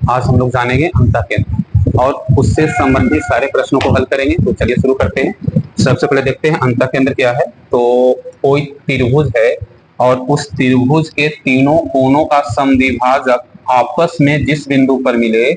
आज हम लोग जानेंगे अंतःकेंद्र और उससे संबंधित सारे प्रश्नों को हल करेंगे। तो चलिए शुरू करते हैं। सबसे पहले देखते हैं अंतःकेंद्र क्या है। तो कोई त्रिभुज है और उस त्रिभुज के तीनों कोनों का समद्विभाजक आपस में जिस बिंदु पर मिले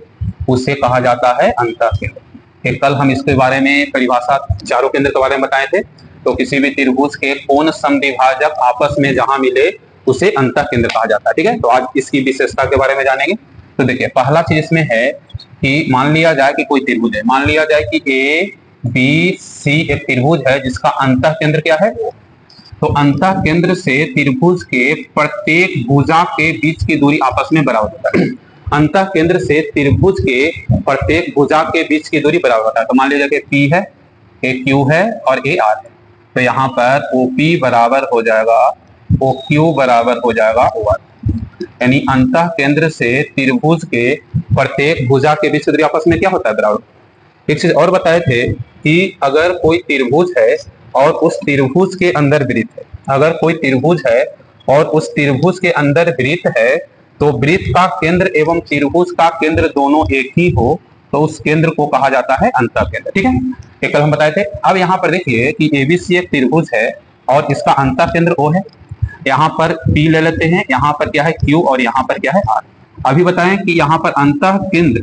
उसे कहा जाता है अंतःकेंद्र। कल हम इसके बारे में परिभाषा चारों केंद्र के बारे में बताए थे। तो किसी भी त्रिभुज के कोण समद्विभाजक आपस में जहां मिले उसे अंतःकेंद्र कहा जाता है। ठीक है, तो आज इसकी विशेषता के बारे में जानेंगे। तो देखिए, पहला चीज इसमें है कि मान लिया जाए कि कोई त्रिभुज है, मान लिया जाए कि ए बी सी एक त्रिभुज है जिसका अंतःकेंद्र क्या है, तो अंतःकेंद्र से त्रिभुज के प्रत्येक भुजा के बीच की दूरी आपस में बराबर होता है। अंतःकेंद्र से त्रिभुज के प्रत्येक भुजा के बीच की दूरी बराबर होता है। तो मान लीजिए कि पी है, ए क्यू है और ए आर है। तो यहाँ पर ओ पी बराबर हो जाएगा ओ क्यू बराबर हो जाएगा ओ आर। यानी अंतःकेंद्र से त्रिभुज के प्रत्येक भुजा के बीच की दूरी आपस में क्या होता है, बराबर। एक चीज और बताए थे कि अगर कोई त्रिभुज है और उस त्रिभुज के अंदर वृत्त है, अगर कोई त्रिभुज है और उस त्रिभुज के अंदर वृत्त है, तो वृत्त का केंद्र एवं त्रिभुज का केंद्र दोनों एक ही हो तो उस केंद्र को कहा जाता है अंतःकेंद्र। ठीक है, एक कल हम बताए थे। अब यहाँ पर देखिए कि एबीसी एक त्रिभुज है और इसका अंतःकेंद्र O है। यहाँ पर P ले लेते हैं, यहाँ पर क्या है Q और यहाँ पर क्या है R। अभी बताएं कि यहाँ पर अंतःकेंद्र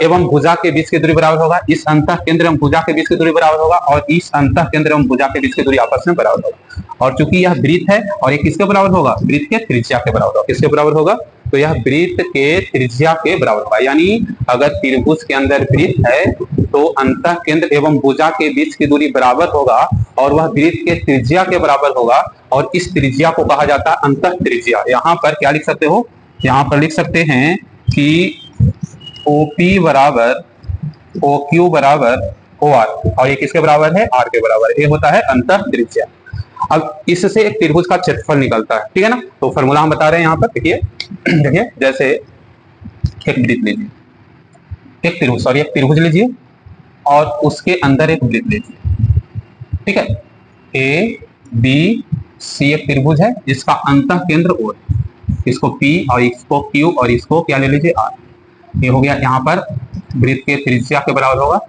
एवं भुजा के बीच की दूरी बराबर होगा, इस अंतःकेंद्र एवं भुजा के बीच की दूरी बराबर होगा और इस अंतःकेंद्र एवं भुजा के बीच की दूरी आपस में बराबर होगा। और चूंकि यह वृत्त है और ये किसके बराबर होगा, वृत्त के त्रिज्या के बराबर होगा। किसके बराबर होगा, तो यह वृत्त के त्रिज्या के बराबर होगा। यानी अगर त्रिभुज के अंदर वृत्त है तो अंतःकेंद्र एवं भुजा के बीच की दूरी बराबर होगा और वह वृत्त के त्रिज्या के बराबर होगा और इस त्रिज्या को कहा जाता है अंतः त्रिज्या। यहाँ पर क्या लिख सकते हो, यहाँ पर लिख सकते हैं कि OP बराबर OQ बराबर OR और ये किसके बराबर है, R के बराबर है। ये होता है अंतः त्रिज्या। अब इससे एक त्रिभुज का क्षेत्रफल निकलता है, ठीक है ना। तो फॉर्मूला हम बता रहे हैं यहाँ पर। देखिए देखिए, जैसे एक वृत्त लीजिए, एक त्रिभुज लीजिए और उसके अंदर एक वृत्त लीजिए। ठीक है, ए बी सी एक त्रिभुज है जिसका अंतःकेंद्र O है। इसको P और इसको Q और इसको क्या ले लीजिए R। ये हो गया, यहाँ पर वृत्त के त्रिज्या के बराबर होगा।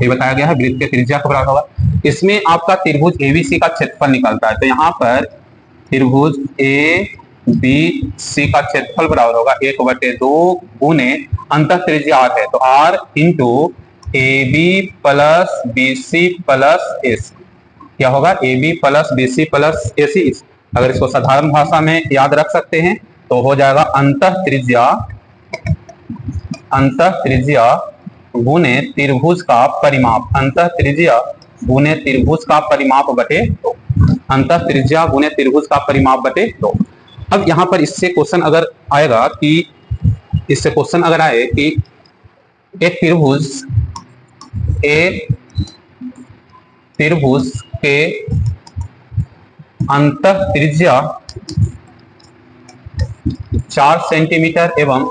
ये बताया गया है वृत्त के त्रिज्या के बराबर होगा। इसमें आपका त्रिभुज एबीसी का क्षेत्रफल निकलता है। तो यहाँ पर त्रिभुज ए बी सी का क्षेत्रफल बराबर होगा 1/2 गुने अंतः त्रिज्या R है, तो R into a b plus b c plus a c. क्या होगा, a b plus b c plus a c. अगर इसको साधारण भाषा में याद रख सकते हैं तो हो जाएगा अंतः त्रिज्या गुने त्रिभुज का परिमाप, अंतः त्रिज्या गुने त्रिभुज का परिमाप बटे 2। अंतः त्रिज्या गुने त्रिभुज का परिमाप बटे 2। अब यहाँ पर इससे क्वेश्चन अगर आएगा कि एक त्रिभुज के अंतः त्रिज्या 4 सेंटीमीटर एवं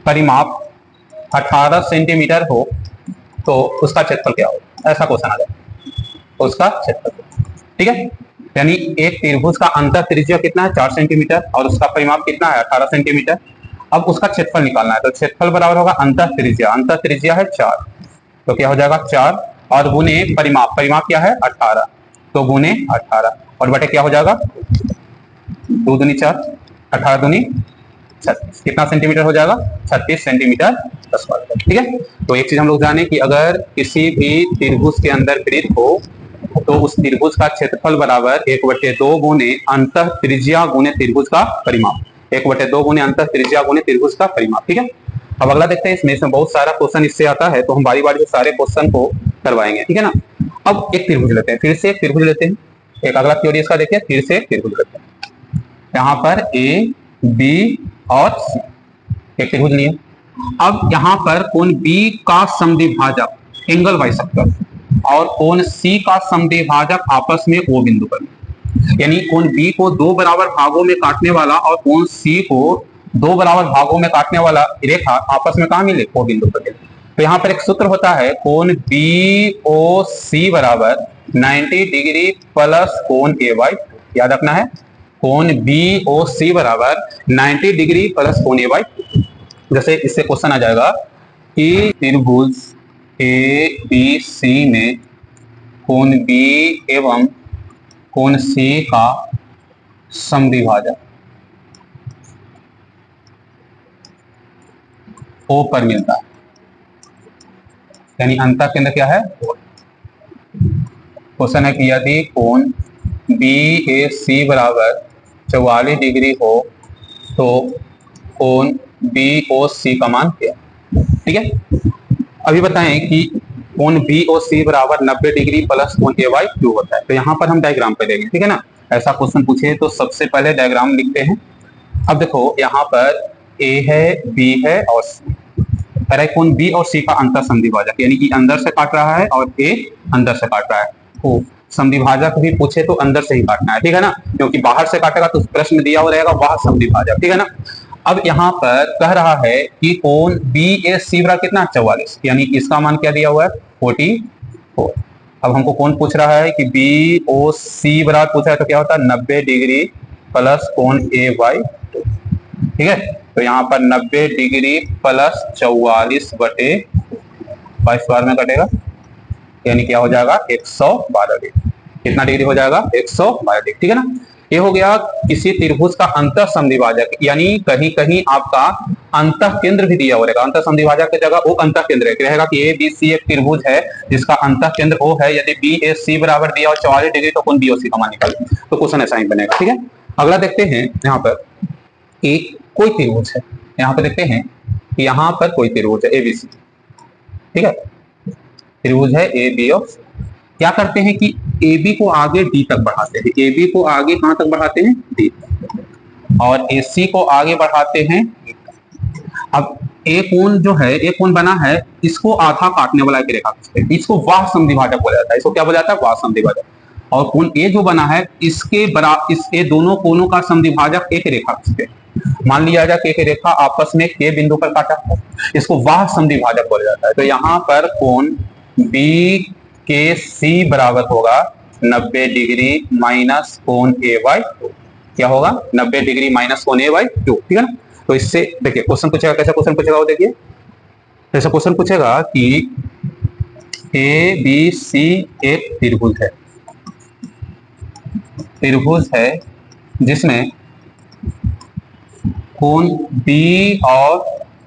परिमाप 18 सेंटीमीटर हो तो उसका क्षेत्रफल क्या हो, ऐसा क्वेश्चन आ जाए। उसका क्षेत्रफल, ठीक है, यानी एक त्रिभुज का अंतः त्रिज्या कितना है 4 सेंटीमीटर और उसका परिमाप कितना है 18 सेंटीमीटर। अब उसका क्षेत्रफल निकालना है, तो क्षेत्रफल बराबर होगा अंतः त्रिज्या है 4, तो क्या हो जाएगा 4 और गुने परिमाप क्या है 18, तो गुने 18 और बटे क्या हो जाएगा 2 दूनी 4, 18 दूनी 36। कितना सेंटीमीटर हो जाएगा, 36 सेंटीमीटर स्क्वायर। ठीक है, तो एक चीज हम लोग जाने कि अगर किसी भी त्रिभुज के अंदर वृत्त हो तो उस त्रिभुज का क्षेत्रफल बराबर 1/2 गुने अंतः त्रिज्या गुने त्रिभुज का परिमाप, 1/2 गुने अंतः त्रिज्या गुने त्रिभुज का परिमाप। ठीक है, अब अगला देखते हैं। इसमें बहुत सारा क्वेश्चन इससे आता है तो हम बारी बारी से सारे क्वेश्चन को करवाएंगे, ठीक है ना। अब एक त्रिभुज लेते हैं, फिर से एक त्रिभुज लेते हैं। एक अगला थ्योरी इसका देखिए, फिर से एक त्रिभुज लेते हैं। यहाँ पर ए बी और सी एक त्रिभुज लिए। अब यहाँ पर कोण बी का समद्विभाजक एंगल बाइसेक्टर और कोण सी का समद्विभाजक आपस में O बिंदु पर, यानी कोण बी को 2 बराबर भागों में काटने वाला और कोण सी को 2 बराबर भागों में काटने वाला रेखा आपस में कहाँ मिले, O बिंदु पर मिले। तो यहाँ पर एक सूत्र होता है कोण BOC बराबर 90 डिग्री प्लस कोण AY। याद रखना है कोण BOC बराबर 90 डिग्री प्लस कोण A/2। जैसे इससे क्वेश्चन आ जाएगा कि त्रिभुज ABC में कोण B एवं कोण C का समद्विभाजक O पर मिलता है, यानी अंतः केंद्र क्या है? क्वेश्चन है कि यदि कोण BAC बराबर 44 डिग्री हो तो कोण BOC का मान क्या? ठीक है, अभी बताएं कि कोण BOC बराबर 90 डिग्री प्लस कोण A/2 होता है। तो यहाँ पर हम डायग्राम पे देंगे, ठीक है ना। ऐसा क्वेश्चन पूछे तो सबसे पहले डायग्राम लिखते हैं। अब देखो यहाँ पर A है, B है और C। अरे कोण B और C का अंतर समद्विभाजक, यानी कि अंदर से काट रहा है और A अंदर से काट रहा है। तो समद्विभाजक भी पूछे तो अंदर से ही काटना है, ठीक है ना, क्योंकि बाहर से काटेगा तो प्रश्न दिया हुआ रहेगा वह समद्विभाजक, ठीक है ना। अब यहाँ पर कह रहा है कि कोण BAC बराबर कितना? 44, यानी इसका मान क्या दिया हुआ है? 44। अब हमको कौन पूछ रहा है कि BOC बराबर पूछा है तो क्या होता है? 90 डिग्री प्लस कोण A/2, ठीक है। तो यहाँ पर 90 डिग्री प्लस 44 बटे 22 बार में कटेगा, यानी क्या हो जाएगा? 112 डिग्री। कितना डिग्री हो जाएगा? 112 डिग्री, ठीक है ना। ये हो गया किसी त्रिभुज का अंतः समद्विभाजक, यानी कहीं कहीं आपका अंतः केंद्र भी दिया होगा। अंतः समद्विभाजक की जगह वो अंतः केंद्र है, रहेगा कि ABC एक त्रिभुज है जिसका अंतः केंद्र O है। यदि BAC बराबर दिया हो 44 डिग्री तो कोण BOC का मान निकालें, तो क्वेश्चन ऐसा ही बनेगा, ठीक है। अगला देखते हैं, यहाँ पर एक कोई त्रिभुज है, यहाँ पर देखते हैं कि यहाँ पर कोई त्रिभुज है ABC, ठीक है। त्रिभुज है AB और क्या करते हैं कि AB को आगे D तक बढ़ाते हैं। AB को आगे कहां तक बढ़ाते हैं? D तक। और AC को आगे बढ़ाते हैं E तक। अब A कोण जो है, A कोण बना है, इसको आधा काटने वाला एक रेखा खींचते हैं, इसको वाह समद्विभाजक बोला जाता है। इसको क्या बोला जाता है? वाह समद्विभाजक। और कोण A जो बना है, इसके बराबर दोनों कोणों का समद्विभाजक एक रेखा खींचते हैं। मान लिया जाए कि एक रेखा आपस में K बिंदु पर काटा है, इसको वाह समद्विभाजक बोला जाता है। तो यहाँ पर कोण BKC बराबर होगा 90 डिग्री माइनस कोण A/2। क्या होगा? 90 डिग्री माइनस कोण A/2, ठीक है ना। तो इससे देखिए क्वेश्चन पूछेगा, कैसा क्वेश्चन पूछेगा वो देखिए। ऐसा क्वेश्चन पूछेगा कि ABC एक त्रिभुज है जिसमें कोण B और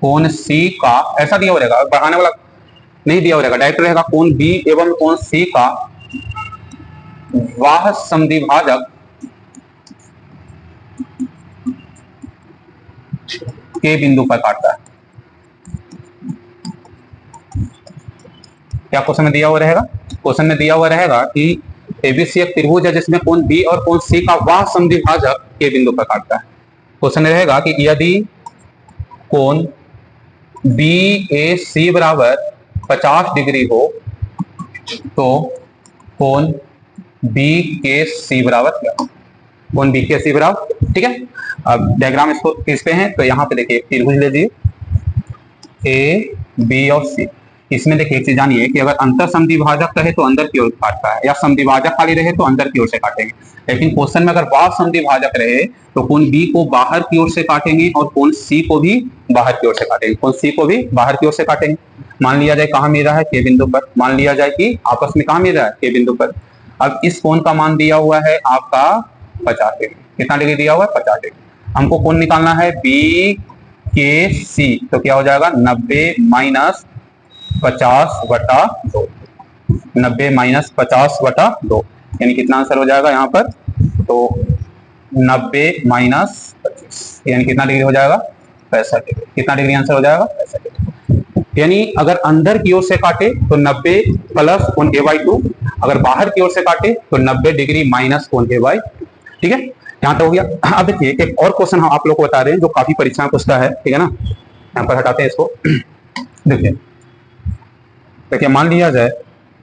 कोण C का, ऐसा दिया हो रहेगा, बढ़ाने वाला नहीं दिया हो रहेगा, डायरेक्ट रहेगा कोण B एवं कोण C का वाह समद्विभाजक के बिंदु पर काटता है। क्या क्वेश्चन में दिया हुआ रहेगा? क्वेश्चन में दिया हुआ रहेगा कि ABC एक त्रिभुज है जिसमें कोण B और कोण C का वाह समद्विभाजक के बिंदु पर काटता है। क्वेश्चन में रहेगा कि यदि कोण BAC बराबर 50 डिग्री हो तो कोण BKC बराबर क्या? कोण BKC बराबर, ठीक है। अब डायग्राम इसको खींचते हैं। तो यहाँ पे देखिए त्रिभुज ले लीजिए A, B और C। इसमें देखिए एक चीज जानिए कि अगर अंतर समद्विभाजक रहे तो अंदर की ओर काटता है, या समद्विभाजक खाली रहे तो अंदर की ओर से काटेंगे। लेकिन क्वेश्चन में अगर बाह्य समद्विभाजक रहे तो कोण B को बाहर की ओर से काटेंगे और कोण C को भी बाहर की ओर से काटेंगे, कोण C को भी बाहर की ओर से काटेंगे। मान लिया जाए कहाँ मिल रहा है? K बिंदु पर। मान लिया जाए कि आपस में कहाँ मिल रहा है? K बिंदु पर। अब इस कोण का मान दिया हुआ है आपका 50 डिग्री। कितना डिग्री दिया हुआ है? 50 डिग्री। हमको कोण निकालना है BKC, तो क्या हो जाएगा? 90 माइनस 50/2, 90 माइनस 50/2, यानी कितना आंसर हो जाएगा यहाँ पर? तो 90 माइनस 25, यानी कितना डिग्री हो जाएगा? 65 डिग्री। कितना डिग्री आंसर हो जाएगा? 65 डिग्री। यानी अगर अंदर की ओर से काटे तो 90 प्लस कोण A/2, अगर बाहर की ओर से काटे तो 90 डिग्री माइनस कोण A/2, ठीक है। यहाँ तक हो गया। अब देखिए एक और क्वेश्चन हम आप लोग को बता रहे हैं जो काफी परीक्षा में पूछता है, ठीक है ना। यहाँ पर हटाते हैं इसको। देखिए मान लिया जाए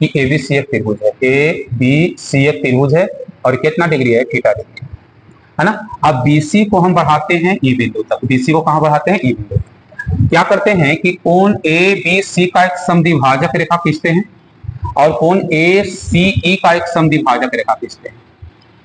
कि ABC एक त्रिभुज है, ABC एक त्रिभुज है और कितना डिग्री है? थीटा डिग्री, है ना। अब BC को हम बढ़ाते हैं E बिंदु तक। BC को कहां बढ़ाते हैं? E बिंदु। क्या करते हैं कि कोण ABC का एक समद्विभाजक रेखा खींचते हैं और कोण ACE का एक समद्विभाजक रेखा खींचते हैं,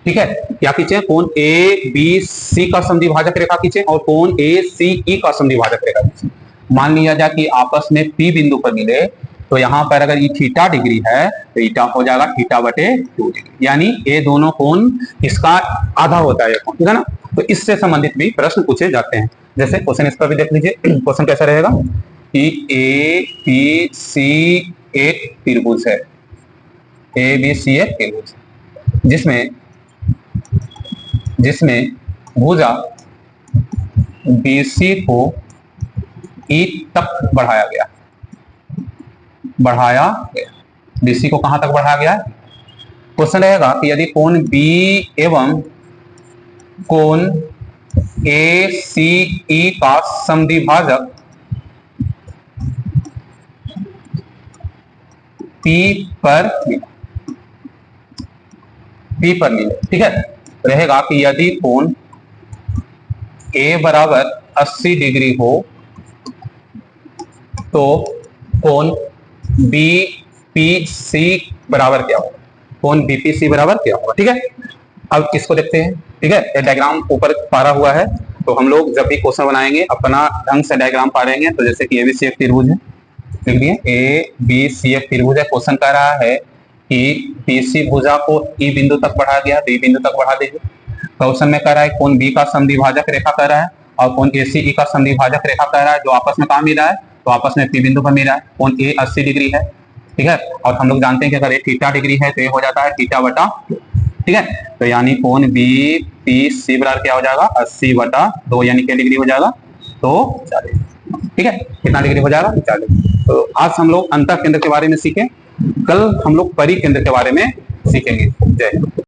ठीक है। क्या खींचे? कोण ए बी सी का समद्विभाजक रेखा खींचे और कोण ए सी ई का समद्विभाजक रेखा खींचे। मान लिया जाए कि आपस में पी बिंदु पर मिले, तो यहां पर अगर ये थीटा डिग्री है तो ईटा हो जाएगा थीटा बटे 2 डिग्री, यानी ये दोनों कोण इसका आधा होता है कोण, ठीक है ना। तो इससे संबंधित भी प्रश्न पूछे जाते हैं। जैसे क्वेश्चन इसका भी देख लीजिए। क्वेश्चन कैसा रहेगा कि ए बी सी एक त्रिभुज है, ए बी सी एक त्रिभुज जिसमें भुजा BC को E तक बढ़ाया गया। BC को कहां तक बढ़ाया गया है? क्वेश्चन रहेगा कि यदि कोण B एवं कोण ACE का समद्विभाजक P पर मिले, ठीक है। रहेगा कि यदि कोण A बराबर 80 डिग्री हो तो कोण BPC बराबर क्या होगा? कोण BPC बराबर क्या होगा, ठीक है। अब इसको देखते हैं, ठीक है। ये डायग्राम ऊपर पारा हुआ है, तो हम लोग जब भी क्वेश्चन बनाएंगे अपना ढंग से डायग्राम पारेंगे। तो जैसे कि ABC एक त्रिभुज है, लिख दिए ABC एक त्रिभुज है। क्वेश्चन कह रहा है कि BC भुजा को E बिंदु तक बढ़ा गया, B बिंदु तक बढ़ा दीजिए। क्वेश्चन में कह रहा है कोण B का समद्विभाजक रेखा कह रहा है और कोण ACE का समद्विभाजक रेखा कह रहा है, जो आपस में कहाँ मिला है? तो आपस में P बिंदु पर मिला है। कोण A 80 डिग्री है, ठीक है। और हम लोग जानते हैं कि अगर ये थीटा डिग्री है तो ये हो जाता है थीटा बटा, ठीक है। तो यानी कोण BPC बराबर क्या हो जाएगा? 80 बटा 2, यानी क्या डिग्री हो जाएगा? तो 40, ठीक है। कितना डिग्री हो जाएगा? 40। तो आज हम लोग अंतः केंद्र के बारे में सीखे, कल हम लोग परिकेंद्र के बारे में सीखेंगे। जय हिंद।